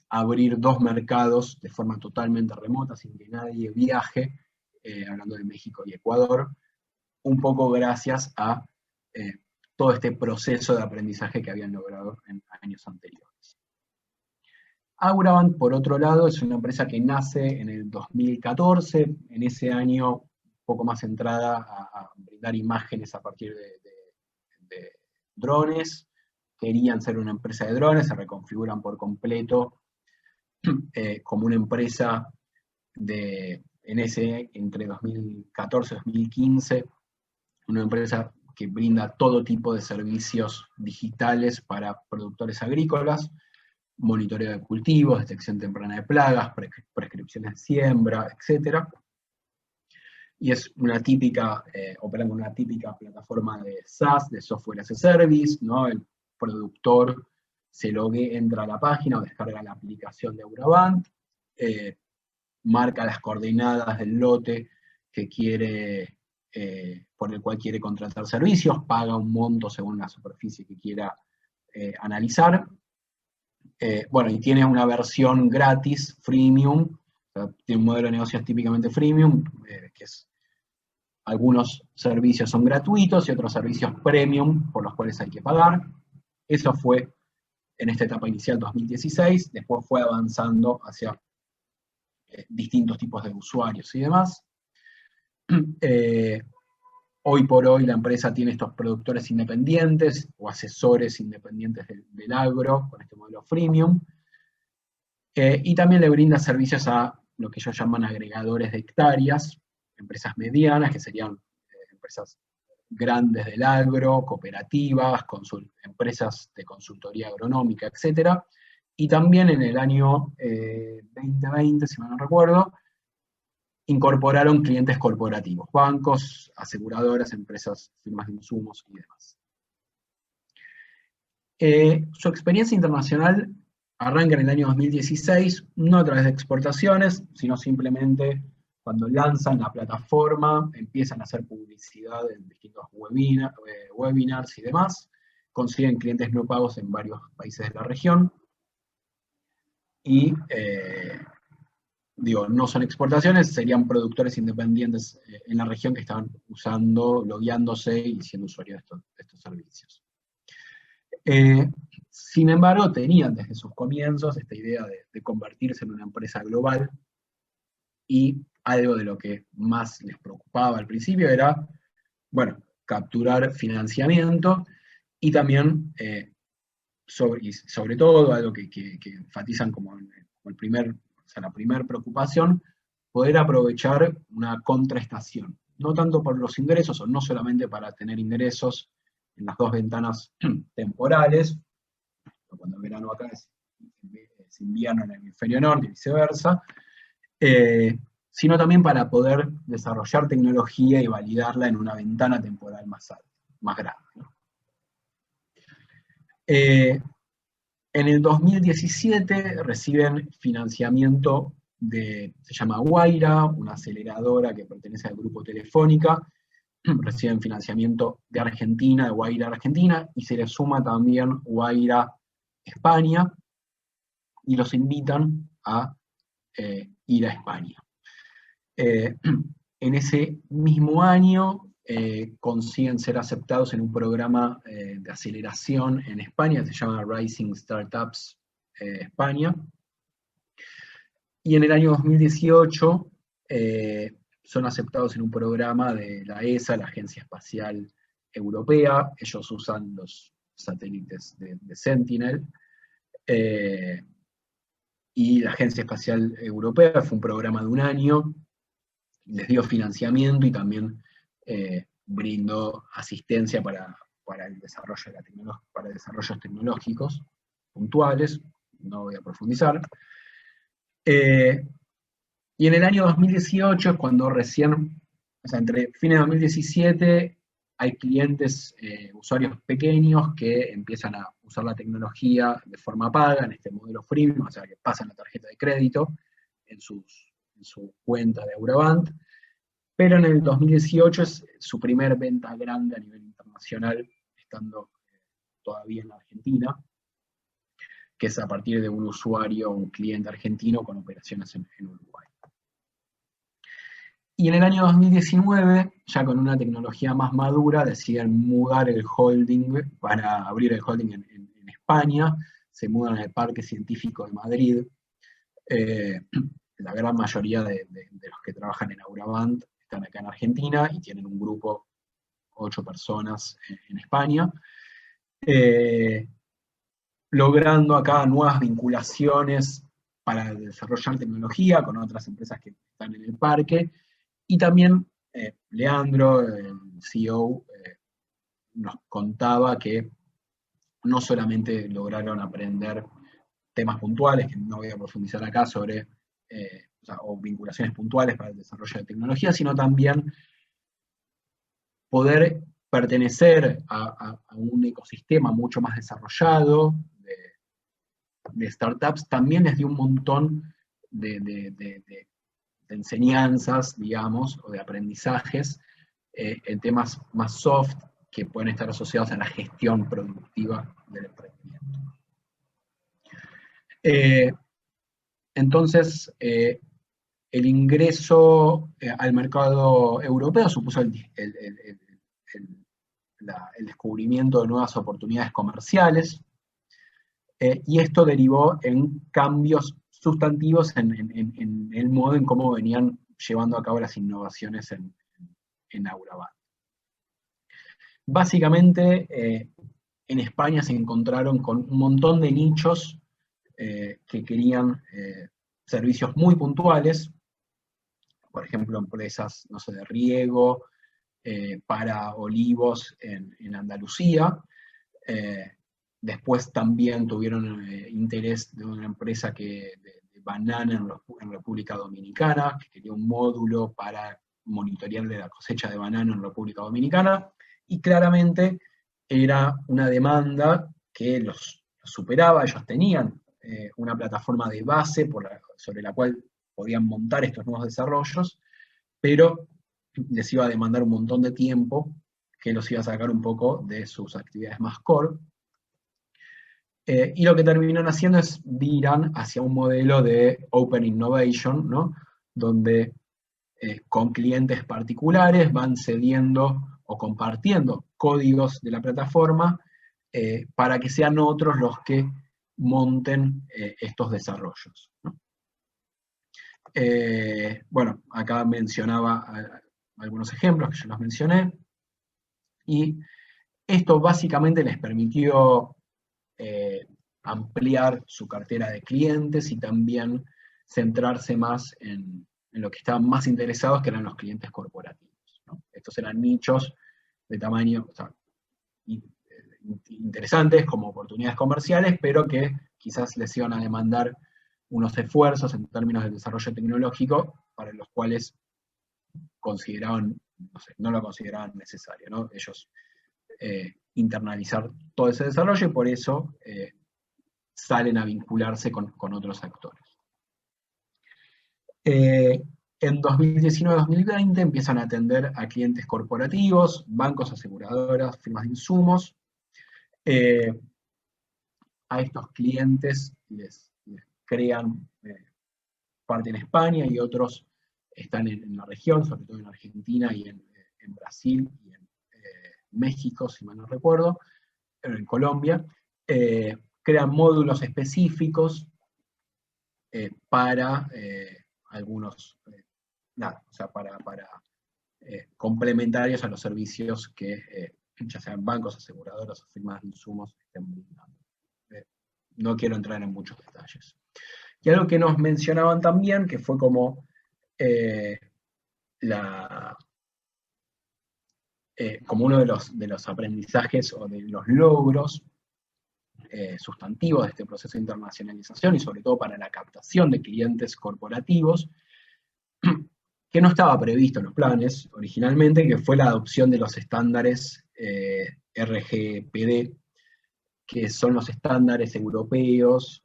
abrir 2 mercados de forma totalmente remota, sin que nadie viaje, hablando de México y Ecuador, un poco gracias a todo este proceso de aprendizaje que habían logrado en años anteriores. Auraban, por otro lado, es una empresa que nace en el 2014, en ese año un poco más centrada a brindar imágenes a partir de drones. Querían ser una empresa de drones, se reconfiguran por completo como una empresa entre 2014 y 2015, una empresa que brinda todo tipo de servicios digitales para productores agrícolas, monitoreo de cultivos, detección temprana de plagas, prescripciones de siembra, etc. Y es operan con una típica plataforma de SaaS, de Software as a Service, ¿no? El productor entra a la página o descarga la aplicación de Auravant, marca las coordenadas del lote por el cual quiere contratar servicios, paga un monto según la superficie que quiera analizar. Bueno, y tiene una versión gratis, freemium, o sea, tiene un modelo de negocios típicamente freemium, que algunos servicios son gratuitos y otros servicios premium por los cuales hay que pagar. Eso fue en esta etapa inicial 2016, después fue avanzando hacia distintos tipos de usuarios y demás. hoy por hoy la empresa tiene estos productores independientes o asesores independientes del agro con este modelo freemium, y también le brinda servicios a lo que ellos llaman agregadores de hectáreas, empresas medianas, que serían empresas grandes del agro, cooperativas, empresas de consultoría agronómica, etc. Y también en el año 2020, si mal no recuerdo, incorporaron clientes corporativos, bancos, aseguradoras, empresas, firmas de insumos y demás. Su experiencia internacional arranca en el año 2016, no a través de exportaciones, sino simplemente cuando lanzan la plataforma, empiezan a hacer publicidad en distintos webinars y demás, consiguen clientes no pagos en varios países de la región, y no son exportaciones, serían productores independientes en la región que estaban logueándose y siendo usuarios de estos servicios. Sin embargo, tenían desde sus comienzos esta idea de convertirse en una empresa global, y algo de lo que más les preocupaba al principio era, bueno, capturar financiamiento, y también, sobre todo, algo que enfatizan como la primera preocupación, poder aprovechar una contraestación, no tanto por los ingresos, o no solamente para tener ingresos en las dos ventanas temporales, cuando el verano acá es invierno en el hemisferio norte y viceversa, sino también para poder desarrollar tecnología y validarla en una ventana temporal más alta, más grande, ¿no? En el 2017 reciben financiamiento se llama Guaira, una aceleradora que pertenece al grupo Telefónica, reciben financiamiento de Argentina, de Guaira Argentina, y se les suma también Guaira España, y los invitan a ir a España. En ese mismo año consiguen ser aceptados en un programa de aceleración en España, que se llama Rising Startups España, y en el año 2018 son aceptados en un programa de la ESA, la Agencia Espacial Europea. Ellos usan los satélites de Sentinel, y la Agencia Espacial Europea fue un programa de un año, les dio financiamiento y también brindó asistencia para el desarrollo para desarrollos tecnológicos puntuales, no voy a profundizar. Y en el año 2018 es cuando recién, o sea, entre fines de 2017, hay clientes, usuarios pequeños que empiezan a usar la tecnología de forma paga, en este modelo freemium, o sea, que pasan la tarjeta de crédito en su cuenta de Auravant, pero en el 2018 es su primer venta grande a nivel internacional, estando todavía en la Argentina, que es a partir de un usuario, un cliente argentino con operaciones en Uruguay. Y en el año 2019, ya con una tecnología más madura, deciden mudar el holding para abrir el holding en España, se mudan al Parque Científico de Madrid. La gran mayoría de los que trabajan en Auravant están acá en Argentina y tienen un grupo, 8 personas en España, logrando acá nuevas vinculaciones para desarrollar tecnología con otras empresas que están en el parque. Y también Leandro, el CEO, nos contaba que no solamente lograron aprender temas puntuales, que no voy a profundizar acá sobre, o vinculaciones puntuales para el desarrollo de tecnología, sino también poder pertenecer a un ecosistema mucho más desarrollado de startups, también les dio un montón de enseñanzas, digamos, o de aprendizajes en temas más soft que pueden estar asociados a la gestión productiva del emprendimiento. Entonces, el ingreso al mercado europeo supuso el descubrimiento de nuevas oportunidades comerciales, y esto derivó en cambios sustantivos en el modo en cómo venían llevando a cabo las innovaciones en Auravant. Básicamente, en España se encontraron con un montón de nichos que querían servicios muy puntuales, por ejemplo, empresas, no sé, de riego, para olivos en Andalucía. Después también tuvieron interés de una empresa de banana en República Dominicana, que quería un módulo para monitorear la cosecha de banano en República Dominicana, y claramente era una demanda que los superaba. Ellos tenían una plataforma de base sobre la cual podían montar estos nuevos desarrollos, pero les iba a demandar un montón de tiempo que los iba a sacar un poco de sus actividades más core. Y lo que terminan haciendo es viran hacia un modelo de Open Innovation, ¿no? Donde con clientes particulares van cediendo o compartiendo códigos de la plataforma para que sean otros los que monten estos desarrollos, ¿no? Bueno, acá mencionaba algunos ejemplos que yo los mencioné, y esto básicamente les permitió ampliar su cartera de clientes y también centrarse más en lo que estaban más interesados, que eran los clientes corporativos, ¿no? Estos eran nichos de tamaño, o sea, interesantes como oportunidades comerciales, pero que quizás les iban a demandar unos esfuerzos en términos de desarrollo tecnológico para los cuales consideraban, no sé, no lo consideraban necesario, ¿no? Ellos internalizar todo ese desarrollo, y por eso salen a vincularse con otros actores. En 2019-2020 empiezan a atender a clientes corporativos, bancos, aseguradoras, firmas de insumos. A estos clientes les crean parte en España, y otros están en la región, sobre todo en Argentina y en Brasil y en México, si mal no recuerdo, en Colombia. Crean módulos específicos para algunos, o sea, para complementarios a los servicios que ya sean bancos, aseguradoras o firmas de insumos estén brindando. No quiero entrar en muchos detalles. Y algo que nos mencionaban también, que fue como como uno de los aprendizajes o de los logros sustantivos de este proceso de internacionalización, y sobre todo para la captación de clientes corporativos, que no estaba previsto en los planes originalmente, que fue la adopción de los estándares RGPD, que son los estándares europeos,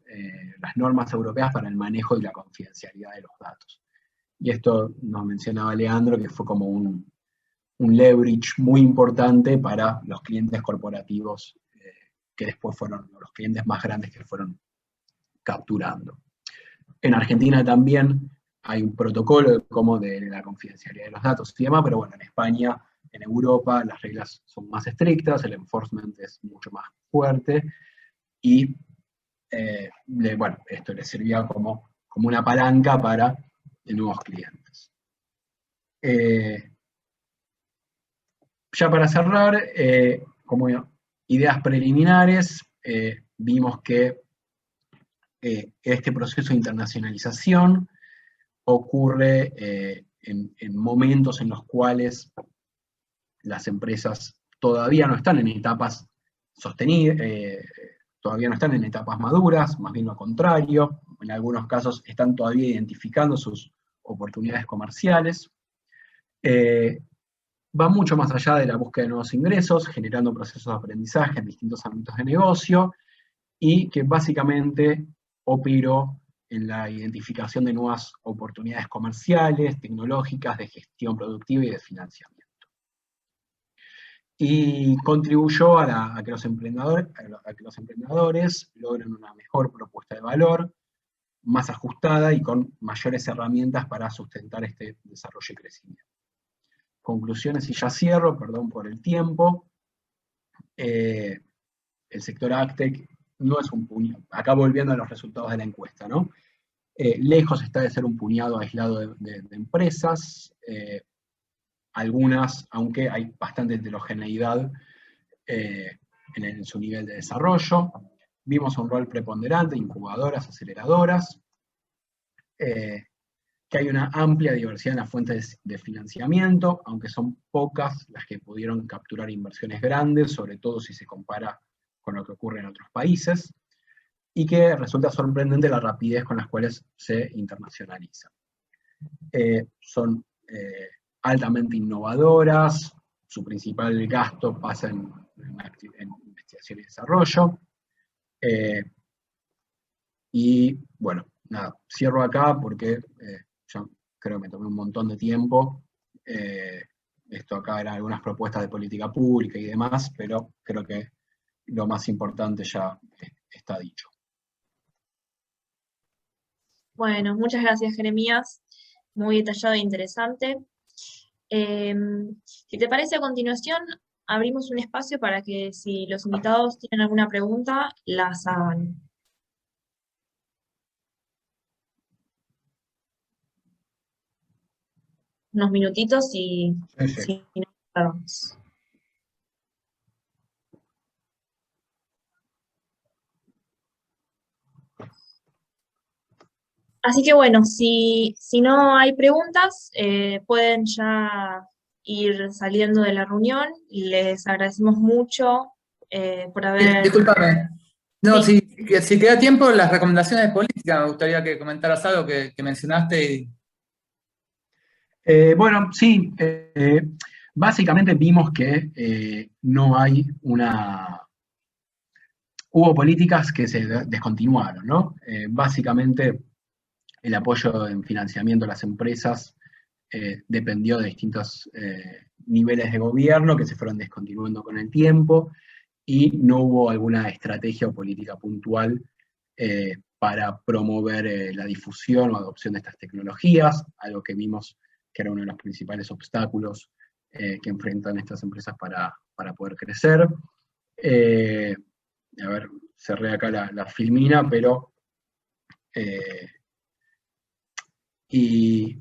las normas europeas para el manejo y la confidencialidad de los datos. Y esto nos mencionaba Leandro, que fue como un leverage muy importante para los clientes corporativos, que después fueron los clientes más grandes que fueron capturando. En Argentina también hay un protocolo como de la confidencialidad de los datos y demás, pero bueno, en España, en Europa, las reglas son más estrictas, el enforcement es mucho más fuerte, y bueno, esto les servía como una palanca para nuevos clientes. Ya para cerrar, como ideas preliminares, vimos que este proceso de internacionalización ocurre en momentos en los cuales las empresas todavía no están en etapas sostenidas, todavía no están en etapas maduras, más bien lo contrario, en algunos casos están todavía identificando sus oportunidades comerciales. Va mucho más allá de la búsqueda de nuevos ingresos, generando procesos de aprendizaje en distintos ámbitos de negocio, y que básicamente operó en la identificación de nuevas oportunidades comerciales, tecnológicas, de gestión productiva y de financiamiento. Y contribuyó a que los emprendedores logren una mejor propuesta de valor, más ajustada y con mayores herramientas para sustentar este desarrollo y crecimiento. Conclusiones, y ya cierro, perdón por el tiempo. El sector AgTech no es un puñado, acá volviendo a los resultados de la encuesta, ¿no? Lejos está de ser un puñado aislado de empresas, algunas, aunque hay bastante heterogeneidad en su nivel de desarrollo. Vimos un rol preponderante, incubadoras, aceleradoras, que hay una amplia diversidad en las fuentes de financiamiento, aunque son pocas las que pudieron capturar inversiones grandes, sobre todo si se compara con lo que ocurre en otros países, y que resulta sorprendente la rapidez con las cuales se internacionalizan. Son altamente innovadoras, su principal gasto pasa en investigación y desarrollo, y bueno, nada, cierro acá porque yo creo que me tomé un montón de tiempo. Esto acá eran algunas propuestas de política pública y demás, pero creo que lo más importante ya está dicho. Bueno, muchas gracias, Jeremías. Muy detallado e interesante. Si te parece, a continuación abrimos un espacio para que si los invitados tienen alguna pregunta, las hagan. Unos minutitos y Sí. si no, tardamos. Así que bueno, si no hay preguntas, pueden ya ir saliendo de la reunión. Les agradecemos mucho por haber... Discúlpame. No, Sí. si queda tiempo, las recomendaciones de política, me gustaría que comentaras algo que mencionaste. Bueno, sí, básicamente vimos que no hay hubo políticas que se descontinuaron, ¿no? Básicamente el apoyo en financiamiento a las empresas dependió de distintos niveles de gobierno que se fueron descontinuando con el tiempo, y no hubo alguna estrategia o política puntual para promover la difusión o adopción de estas tecnologías, algo que vimos que era uno de los principales obstáculos que enfrentan estas empresas para poder crecer. A ver, cerré acá la filmina, pero... y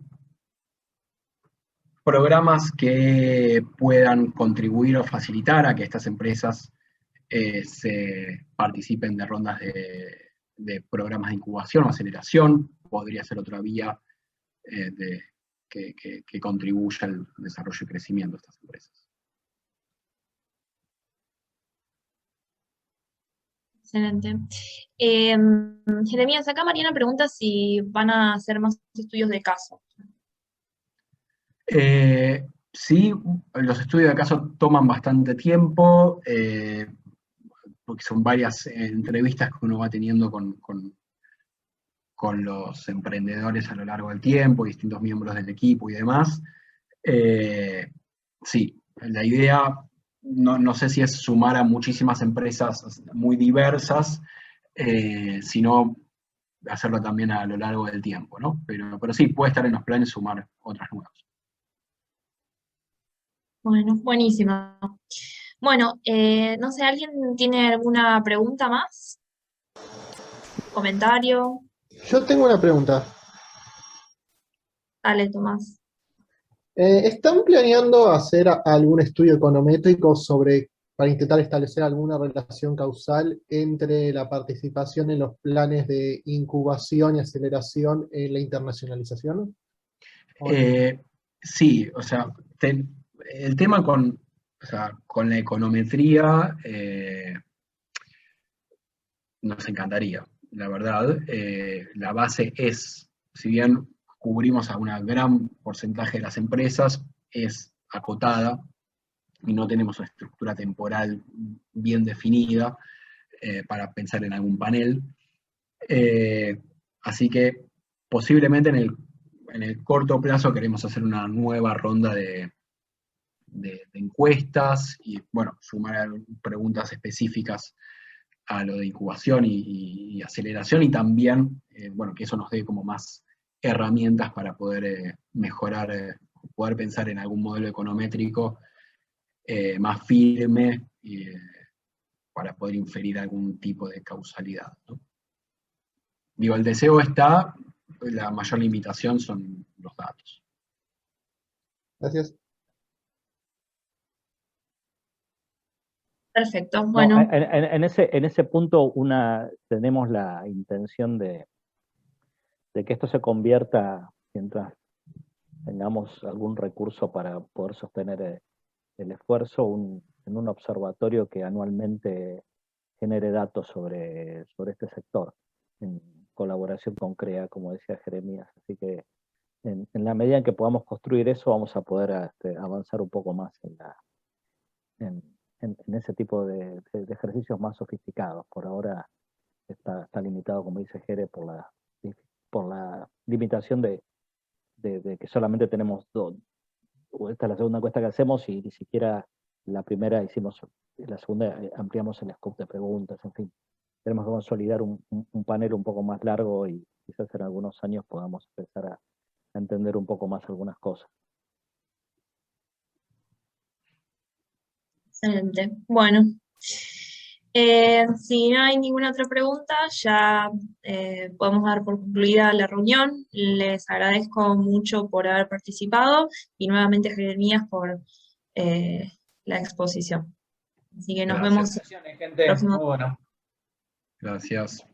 programas que puedan contribuir o facilitar a que estas empresas se participen de rondas de programas de incubación o aceleración, podría ser otra vía que contribuya al desarrollo y crecimiento de estas empresas. Excelente. Jeremías, acá Mariana pregunta si van a hacer más estudios de caso. Sí, los estudios de caso toman bastante tiempo, porque son varias entrevistas que uno va teniendo con los emprendedores a lo largo del tiempo, distintos miembros del equipo y demás. Sí, la idea, no sé si es sumar a muchísimas empresas muy diversas, sino hacerlo también a lo largo del tiempo, ¿no? Pero sí, puede estar en los planes sumar otras nuevas. Bueno, buenísimo. Bueno, no sé, ¿alguien tiene alguna pregunta más? ¿Comentario? Yo tengo una pregunta. Dale, Tomás. ¿Están planeando hacer algún estudio econométrico para intentar establecer alguna relación causal entre la participación en los planes de incubación y aceleración en la internacionalización? ¿O no? Sí, o sea, el tema con la econometría nos encantaría, la verdad. La base es, si bien cubrimos a un gran porcentaje de las empresas, es acotada y no tenemos una estructura temporal bien definida para pensar en algún panel. Así que posiblemente en el corto plazo queremos hacer una nueva ronda de encuestas y, bueno, sumar preguntas específicas a lo de incubación y aceleración, y también, bueno, que eso nos dé como más herramientas para poder mejorar, poder pensar en algún modelo econométrico más firme para poder inferir algún tipo de causalidad, ¿no? Digo, el deseo está, la mayor limitación son los datos. Gracias. Perfecto, No, bueno, en ese punto tenemos la intención de que esto se convierta, mientras tengamos algún recurso para poder sostener el esfuerzo, en un observatorio que anualmente genere datos sobre este sector, en colaboración con CREA, como decía Jeremías. Así que en la medida en que podamos construir eso, vamos a poder avanzar un poco más en ese tipo de ejercicios más sofisticados. Por ahora está limitado, como dice Jere, por la limitación de que solamente tenemos dos. Esta es la segunda encuesta que hacemos y ni siquiera la primera hicimos, la segunda ampliamos el scope de preguntas, en fin. Tenemos que consolidar un panel un poco más largo y quizás en algunos años podamos empezar a entender un poco más algunas cosas. excelente. Bueno, si no hay ninguna otra pregunta, ya podemos dar por concluida la reunión. Les agradezco mucho por haber participado y nuevamente Jeremías por la exposición. Así que nos vemos Gracias. Gente, próximo. muy bueno. Gracias.